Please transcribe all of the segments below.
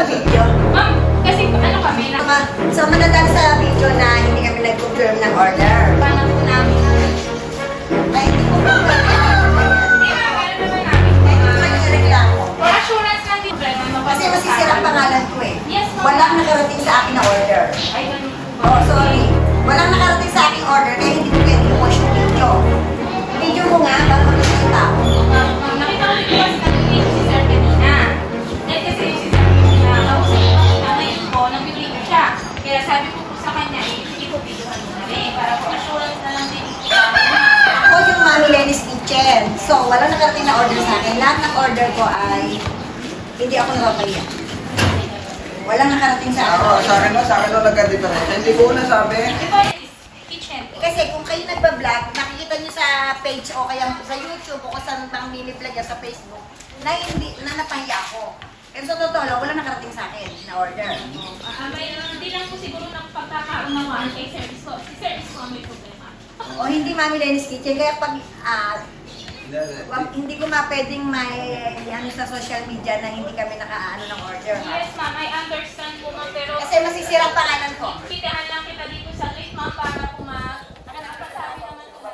naka-video. Ma'am, kasi ano kami na... So, manadal sa video na hindi kami nag-confirm ng order. Paano po namin? Ay, hindi ko pa Hindi ma'am, ano naman namin? reklamo. For assurance lang din. Kasi masisira ang pangalan ko eh. Yes, ma'am. Walang nakarating sa akin na order. Ay, ganun po ba? Oh, sorry. Walang nakarating sa aking order kaya hindi ko pwede i-watch yung video. Video mo nga, para makita yung tao. Ma'am, nakita ko dito kasi nag-video si Sir kanina. Dahil kasi si Sir kanina, kausap ko kanina ngayon po, nag-video siya. Kaya sabi ko po sa kanya, hindi ko videohan mo na rin. Para for assurance na lang din ito sa amin. Ako yung Mami Lenny's Kitchen. So, walang nakarating na order sa akin. Lahat ng order ko ay hindi ako napapahiya. Walang nakarating sa akin. Sa akin na nagka-diferensya. Hindi ko na sabi. Diba, kitchen. Kasi kung kayo nagba-vlog, nakikita nyo sa page o kaya sa YouTube o kung saan bang mini-vlog yan sa Facebook, na hindi na napahiya ako. Pero sa totoo lang, wala nakarating sa akin na order. Hindi lang po siguro ng pagkakaunawaan kay Service ko. Si Service ko may problema. O hindi Mami Lenny's Kitchen, kaya pag hindi ko pwedeng may ano sa social media na hindi kami nakaano ng order. Ha? Yes, ma'am. I understand po, ma'am. Pero Kasi masisira ang pangalan ko. pitahan lang kita dito sa list, ma'am, para po nakakasabi naman po.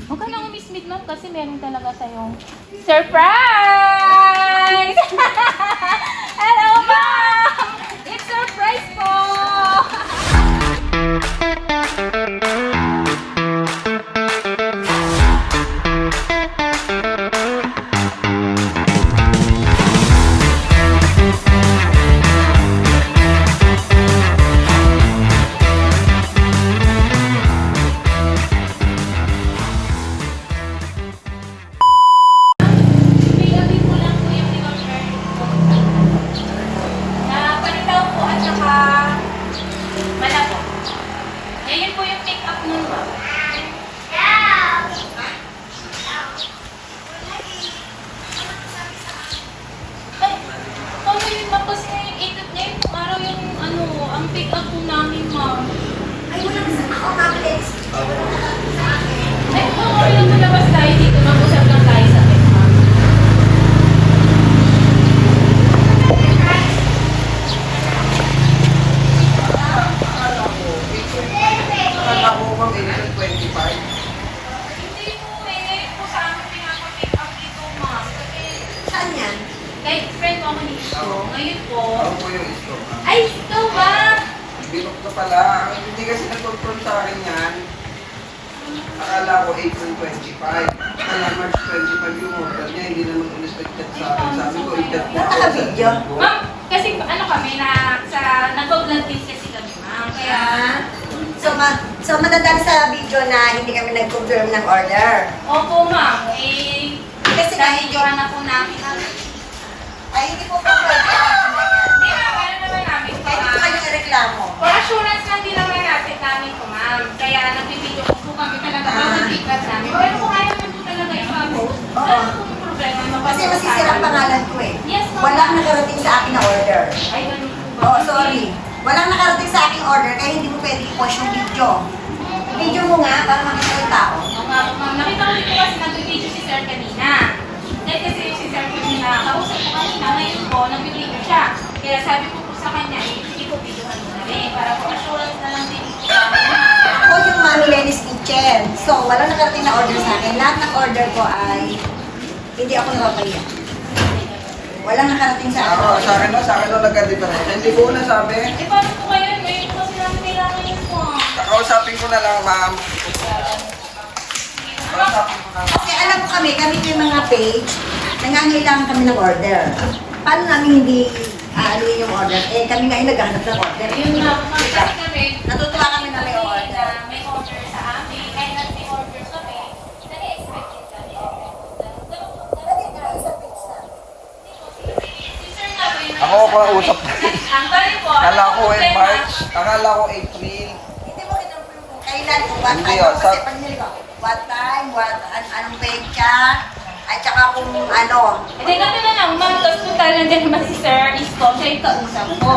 Huwag ka nang umismit, ma'am, kasi meron talaga tayong surprise! Hello, ma'am! It's surprise po! Bigyan ko lang po yung in-order ko. Na panitaw po at saka malabo. Ngayon po yung pick-up nun ba? Ay, paano yun ma'am? Kasi ngayon po araw yung ano, ang pick-up po namin ma'am. Ay, wala na sa ako, Mami Lenny's Kitchen. Wala nakarating sa akin. Ay, okay lang po labas tayo dito. Mag-usap lang tayo sa akin ma'am. Akala ko bang 25. Hindi po eh. Ngayon po sa amin pinapa-pick up dito ma'am. Kasi Saan yan? kahit friend ko ako dito. Ngayon po. Ako po yung ito. Ay, ikaw ba? Binok ka pala. Hindi kasi nag-confirm sa akin yan. Akala ko April 25. Kaya March 25 yung order niya. Hindi naman ulit nag-chat sa akin. Sabi ko, i-chat mo ako. Naka-video? Ma'am, kasi ano kami na sa nag-vlog din kasi kami ma'am. Kaya So madadal sa video na hindi kami nag-confirm ng order. opo ma'am, eh Kasi kahit videohan na po namin. ay hindi po pa pwede. Hindi ma'am, ano naman namin po. Kahit po kayo reklamo. For assurance lang din naman natin namin po ma'am. Kaya nag-video ko po kami talaga ang feedback namin. Pero kung ayaw naman po talaga i-post, wala po yung problema. Kasi masisira ang pangalan ko eh. Yes, ma'am. Walang nakarating sa akin na order. Ay, ganun po ba? Oh, sorry. Walang nakarating sa aking order kaya hindi ko pwede i-watch yung video. Video mo nga para makita yung tao. Oo nga po, ma'am. Nakita ko dito kasi nag-video si Sir kanina. Dahil kasi si Sir kanina, kausap ko kanina, ngayon po, nag-video siya. Kaya sabi ko po sa kanya, hindi ko videohan mo na rin. Para po assurance na lang din ito sa amin. Ako yung Mami Lenny's Kitchen. So, walang nakarating na order sa akin. Lahat ng order ko ay hindi ako napapahiya. Walang nakarating sa akin. Sa akin na nagka-diferensya. Hindi ko na sabi. Eh, paano po kayo? Ngayon po kasi namin kailangan yun po. Kakausapin ko na lang, ma'am. Kakausapin ko na lang. Kasi alam mo kami yung mga page, nangangailangan kami ng order. Paano namin hindi aaluin yung order? Eh, kami nga yung naghahanap ng order. Yun nga po, ma'am. Kasi kami, Natutuwa kami na may order. na may order sa amin. Kahit na may order kami, nag-expect din kami. Si Sir nga po yung Ako ako ang usap. Ang bali po, Akala ko ano eh problema? March. Akala ko April. Hindi mo kinonfirm kung kailan, kung what Hindi, time. oh, Kasi sa- pag nila ko, what time, anong pecha, at saka kung ano. Hindi kami na lang, ma'am. Tapos punta lang din naman si Sir Isko. Siya yung kausap ko.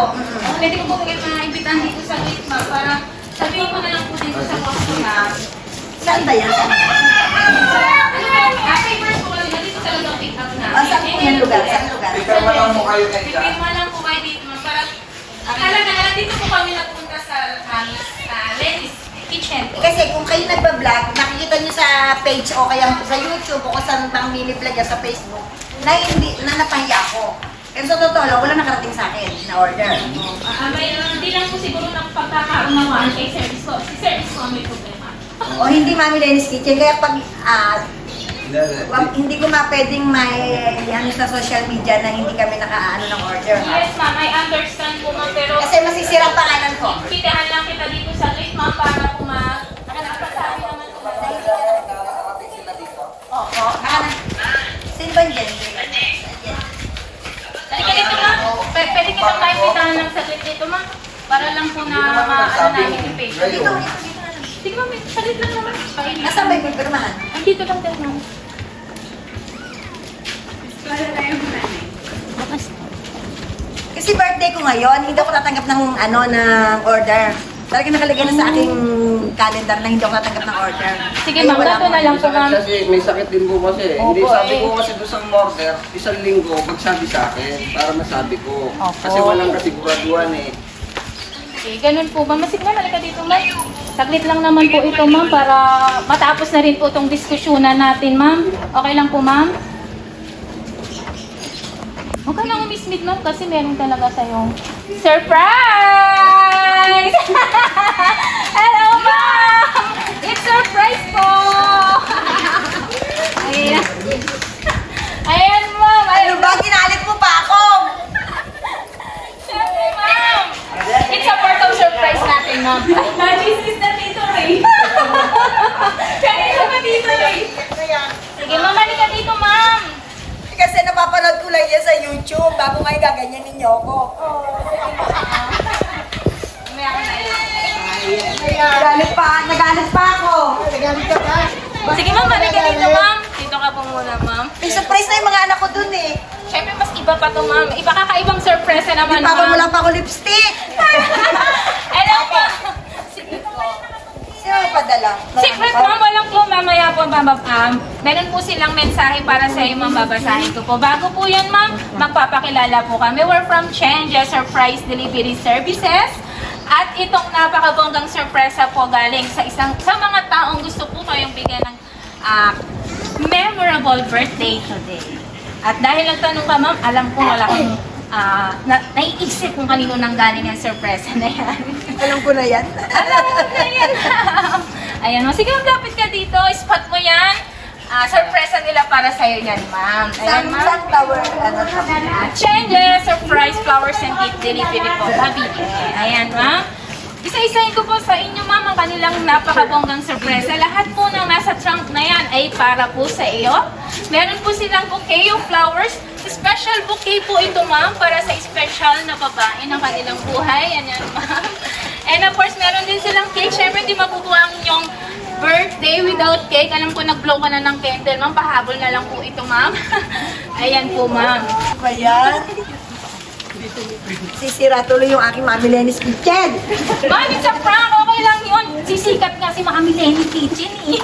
Pwede ko po kayo maimbitahan dito sa gate, ma'am. Para sabihin ko na lang po dito sa customer. Saan ba yan? Ano ba? Papers po kasi nandito talagang pick up namin. Ah, saan po yung lugar? Saan lugar? Ipirma lang mo kayo na Pipirma dyan. lang po kayo dito, ma'am. Para, akala na dito po kami nagpunta sa Lenny's Kitchen. Kasi kung kayo nagba-vlog, nakikita nyo sa page o kaya sa YouTube o saan bang mini-vlog yan sa Facebook, na napahiya ako. Pero sa totoo lang, wala nakarating sa akin na order. Hindi lang po siguro ng pagkakaunawaan kay Service ko. Si Service ko may problema. O hindi Mami Lenny's Kitchen, kaya pag hindi ko pwedeng may ano sa social media na hindi kami nakaano ng order. Yes, ma'am. I understand po, ma'am. Pero Kasi masisira ang pangalan ko. pitahan lang kita dito sa late, ma'am, para po nakapagsabi naman po. Oo. Sino ba dyan? Halika dito, ma'am. Pwede kitang maipitahan lang sa late dito, ma'am. Para lang po na maano namin yung patient. Dito. Sige, ma'am. Salit lang naman. Nasaan ba yung pirmahan? Andito lang tayo, ma'am. Kasi birthday ko ngayon, hindi ako tatanggap ng ng order. Talagang nakalagay na sa aking calendar na hindi ako tatanggap ng order. Sige, Kaya ma'am. wala Ganito na akong- lang po, ma'am. Kasi may sakit din po kasi. Hindi Opo, sabi eh. ko kasi doon sa order, isang linggo, magsabi sa akin para masabi ko. Opo. Kasi walang kasiguraduhan eh. Okay, ganun po ba? Masigla, halika dito, ma'am. Saglit lang naman po ito, ma'am, para matapos na rin po itong diskusyonan natin, ma'am. Okay lang po, ma'am? Huwag ka nang umismit, ma'am, kasi meron talaga sa'yong surprise! Hello, ma'am! It's surprise po! Ayan. Ayan, ma'am. Ano ba? Ginalit mo pa ako! Siyempre, ma'am. It's a part of surprise natin, ma'am. This is the Tito Ray. Kanina ba Tito Ray? Sige, ma'am, halika dito, ma'am. Kasi napapanood ko lang yan sa YouTube bago ngayon gaganyan ninyo ako. Mamaya ko na yan. Nagalit pa ako. Nagalit ka pa? Sige, ma'am, halika dito, ma'am. Dito ka po muna, ma'am. May surprise na yung mga anak ko dun eh. Siyempre, mas iba pa to, ma'am. Iba kakaibang surprise na naman, Hindi pa ako, ma'am. wala pa ako lipstick. Hello po. Secret po. Sino ang padala? Secret, ma'am. Walang po. Mamaya po, ma'am. Meron po silang mensahe para sa iyo, ma'am. Babasahin ko po. Bago po yan, ma'am, magpapakilala po kami. We're from Chenja Surprise Delivery Services. At itong napakabonggang sorpresa po galing sa mga taong gusto po kayong bigyan ng memorable birthday today. At dahil nagtanong ka, ma'am, alam ko wala kang naiisip kung kanino nang galing ang sorpresa na yan. Alam ko na yan. Alam mo na yan. Ayan, o. Sige, lapit ka dito. Spot mo yan. Sorpresa nila para sa'yo yan, ma'am. Ayan, ma'am. Sun Tower, Changes, surprise, flowers, and gift delivery po. Mabigay. Ayan, ma'am. Isa-isahin ko po sa inyo, ma'am, ang kanilang napakabonggang sorpresa. Lahat po ng nasa trunk na yan ay para po sa iyo. Meron po silang bouquet of flowers. Special bouquet po ito, ma'am, para sa special na babae ng kanilang buhay. Ayan, ma'am. And of course, meron din silang cake. Siyempre, hindi mabubuha ang inyong birthday without cake. Alam ko, nag-blow ka na ng candle, ma'am. Pahabol na lang po ito, ma'am. Ayan po, ma'am. ba yan? Sisira tuloy yung aking Mami Lenny's Kitchen. Ma'am, it's a prank. Okay lang yun. Sisikat nga si Mami Lenny Kitchen eh.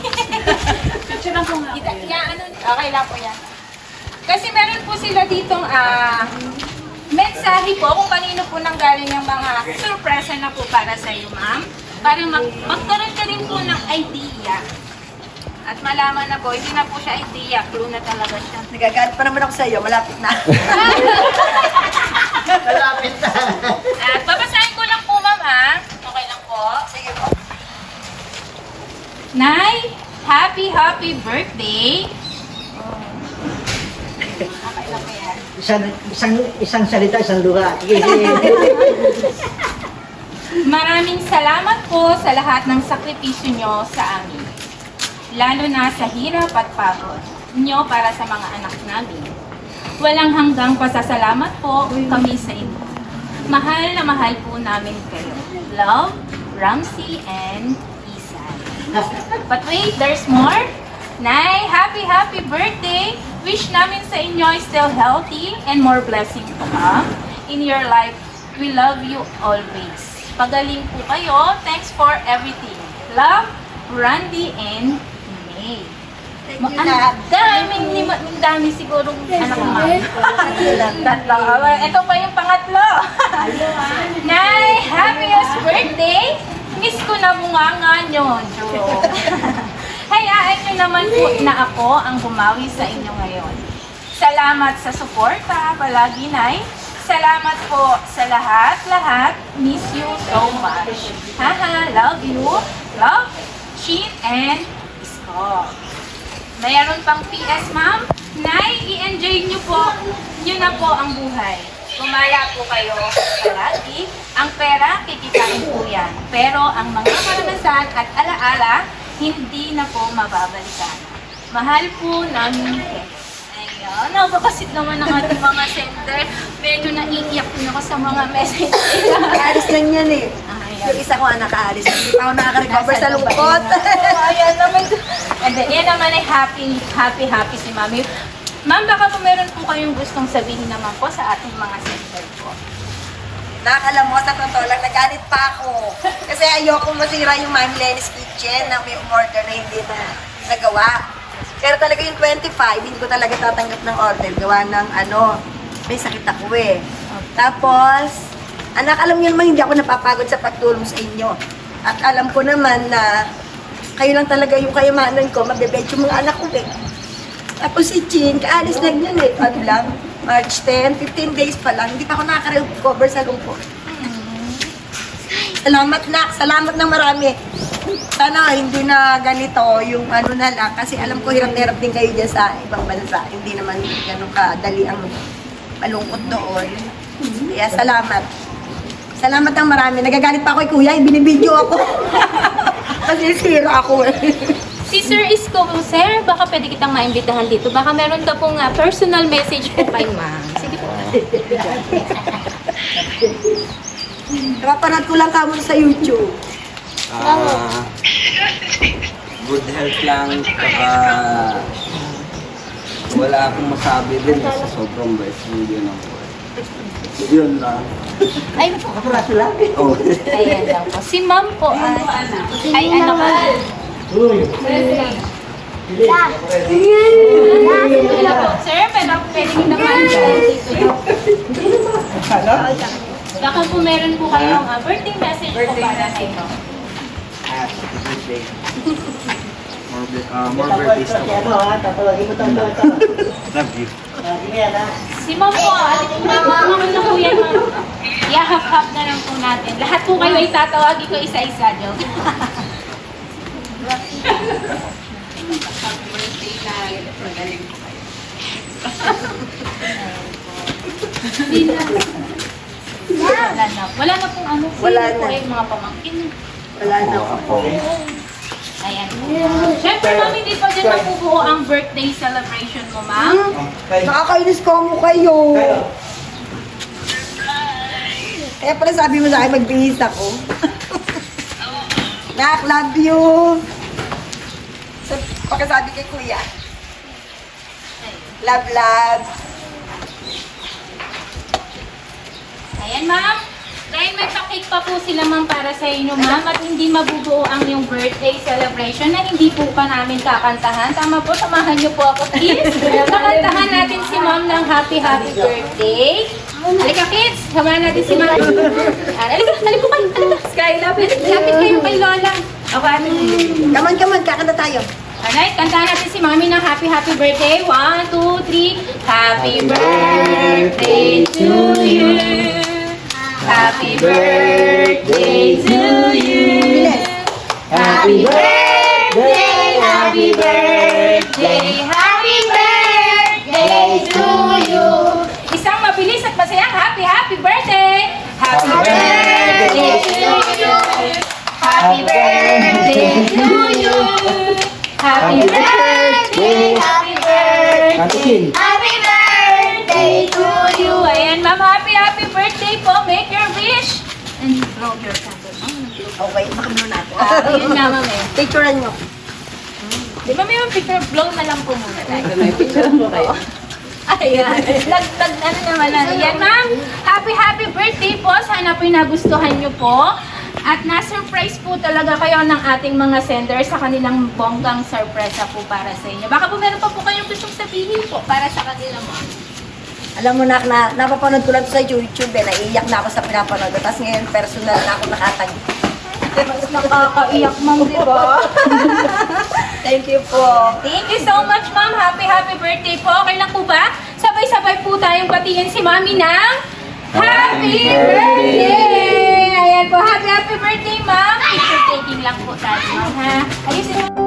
Picture lang po nga. Okay lang po yan. Kasi meron po sila ditong mensahe po kung kanino po nanggaling yung mga surpresa na po para sa iyo, ma'am. Para magkaroon ka rin po ng idea. At malaman na po, hindi na po siya idea. Clue na talaga siya. Nagagalit pa naman ako sa iyo, malapit na. Malapit na. At babasahin ko lang po, ma'am, ha? Okay lang po. Sige po. Nay, happy birthday. Okay lang po yan. Isang salita, isang luha. Sige, sige. Maraming salamat po sa lahat ng sakripisyo nyo sa amin. Lalo na sa hirap at pagod nyo para sa mga anak namin. Walang hanggang pasasalamat po kami sa inyo. Mahal na mahal po namin kayo. Love, Ramsey and Isan. But wait, there's more. Nay, happy birthday! Wish namin sa inyo is still healthy and more blessings to come in your life. We love you always. Pagaling po kayo. Thanks for everything. Love, Randy and May. Thank you, Nak. Dami sigurong anak mo. Tatlo. Ito pa yung pangatlo. Nay, happiest birthday! Miss ko na bunganga nyo. Hayaan nyo naman po na ako ang bumawi sa inyo ngayon. Salamat sa suporta, palagi, Nay. Salamat po sa lahat. Miss you so much. Haha, love you. Love, Chin, and Isko. Mayroon pang PS, ma'am. Nay, i-enjoy nyo po. Yun na po ang buhay. Gumala po kayo palagi. Ang pera, kikitain po yan. Pero ang mga karanasan at alaala, hindi na po mababalikan. Mahal po namin kayo. Ayun, napakasit naman ng ating mga sender. Medyo naiiyak din ako sa mga message. Kaalis lang yan eh. Yung isa ko anak kaalis. Hindi pa ako nakaka-recover sa lungkot. Ayan naman. And then, yan naman ay happy si Mami. Ma'am, baka po meron po kayong gustong sabihin naman po sa ating mga sender po. Nakakala mo, sa totoo lang, nagalit pa ako. Kasi ayoko masira yung Mami Lenny's Kitchen na may umorder na hindi na nagawa. Pero talaga yung 25, hindi ko talaga tatanggap ng order. Gawa ng may sakit ako eh. Tapos, anak, alam niyo naman, hindi ako napapagod sa pagtulong sa inyo. At alam ko naman na kayo lang talaga yung kayamanan ko, mabebed yung mga anak ko eh. Tapos si Chin, kaalis lang yun eh. Ano lang, March 10, 15 days pa lang. Hindi pa ako nakaka-recover sa lungkot. Salamat, Nak. Salamat ng marami. Sana hindi na ganito yung na lang. Kasi alam ko hirap na hirap din kayo dyan sa ibang bansa. Hindi naman ganun kadali ang malungkot doon. Kaya salamat. Salamat ng marami. Nagagalit pa ako kay Kuya. Binibidyo ako. Kasi sira ako eh. Si Sir Isko, Sir, baka pwede kitang maimbitahan dito. Baka meron ka pong personal message po kay Ma'am. Sige po. Napapanood ko lang kamo sa YouTube. Good health lang, saka wala akong masabi din sa sobrang blessing yun ako. Yun lang. Ay, Kapuraso lang. Oh. ayan lang po. Si Ma'am po, ay ano ka? Uy. Wala po. Sir, pwede kita maimbitahan dito. Baka po meron po kayong birthday message po para sa inyo. Happy birthday. More Tapos, birthdays to ano come. ha, tatawagin mo to. Love you. Sige yan ha. Si Ma'am po, ma'am na po yan, ma'am. I-half-half na lang po natin. Lahat po kayo ay tatawagin ko isa-isa, joke. Wala na pong ano. Wala Sino po na. yung mga pamangkin? Wala na ako. Ayan po. Siyempre, ma'am, hindi pa dyan napubuo ang birthday celebration mo, ma'am. Nakakainis ko mo kayo. Kaya pala sabi mo sa akin, magbihis ako. Nak, love you. Pagkasabi kay Kuya. Love, love. Ayan, ma'am. Dahil may pa-cake pa po sila, ma'am, para sa inyo, ma'am, at hindi mabubuo ang yung birthday celebration na hindi po pa namin kakantahan. Tama po, samahan niyo po ako, please. Kakantahan natin si ma'am ng happy birthday. Halika, kids. Samahan natin si ma'am. Halika po kayo. Halika. Sky, lapit kayo kay Lola. Okay. Come on, kakanta tayo. Alright, kantahan natin si Mami ng happy birthday. 1, 2, 3. Happy birthday to you. Happy birthday to you. Happy birthday, happy birthday, happy birthday to you. Isang mabilis at masayang happy birthday. Happy birthday to you. Happy birthday to you. Happy birthday, happy birthday, happy birthday to you. Ayan, ma'am, happy birthday po. Make your wish. And blow your candle. Okay, makamlo natin. Yun nga, ma'am eh. Picturean nyo. Di ba may picture? Blow na lang po muna tayo. May picture po kayo. Ayan. Ano naman na. Ayan, ma'am. Happy birthday po. Sana po nagustuhan nyo po. At na-surprise po talaga kayo ng ating mga sender sa kanilang bonggang sorpresa po para sa inyo. Baka po meron pa po kayong gustong sabihin po para sa kanila, ma'am. Alam mo na, napapanood ko lang sa YouTube eh, naiiyak na ako sa pinapanood. Tapos ngayon, personal na ako nakatagin. Mas nakakaiyak, ma'am, di ba? Thank you po. Thank you so much, ma'am. Happy birthday po. Okay lang po ba? Sabay-sabay po tayong batiin si mami ng happy birthday! Ayan po, happy birthday, ma'am. Picture taking lang po tayo, ma'am, ha? Ayusin mo.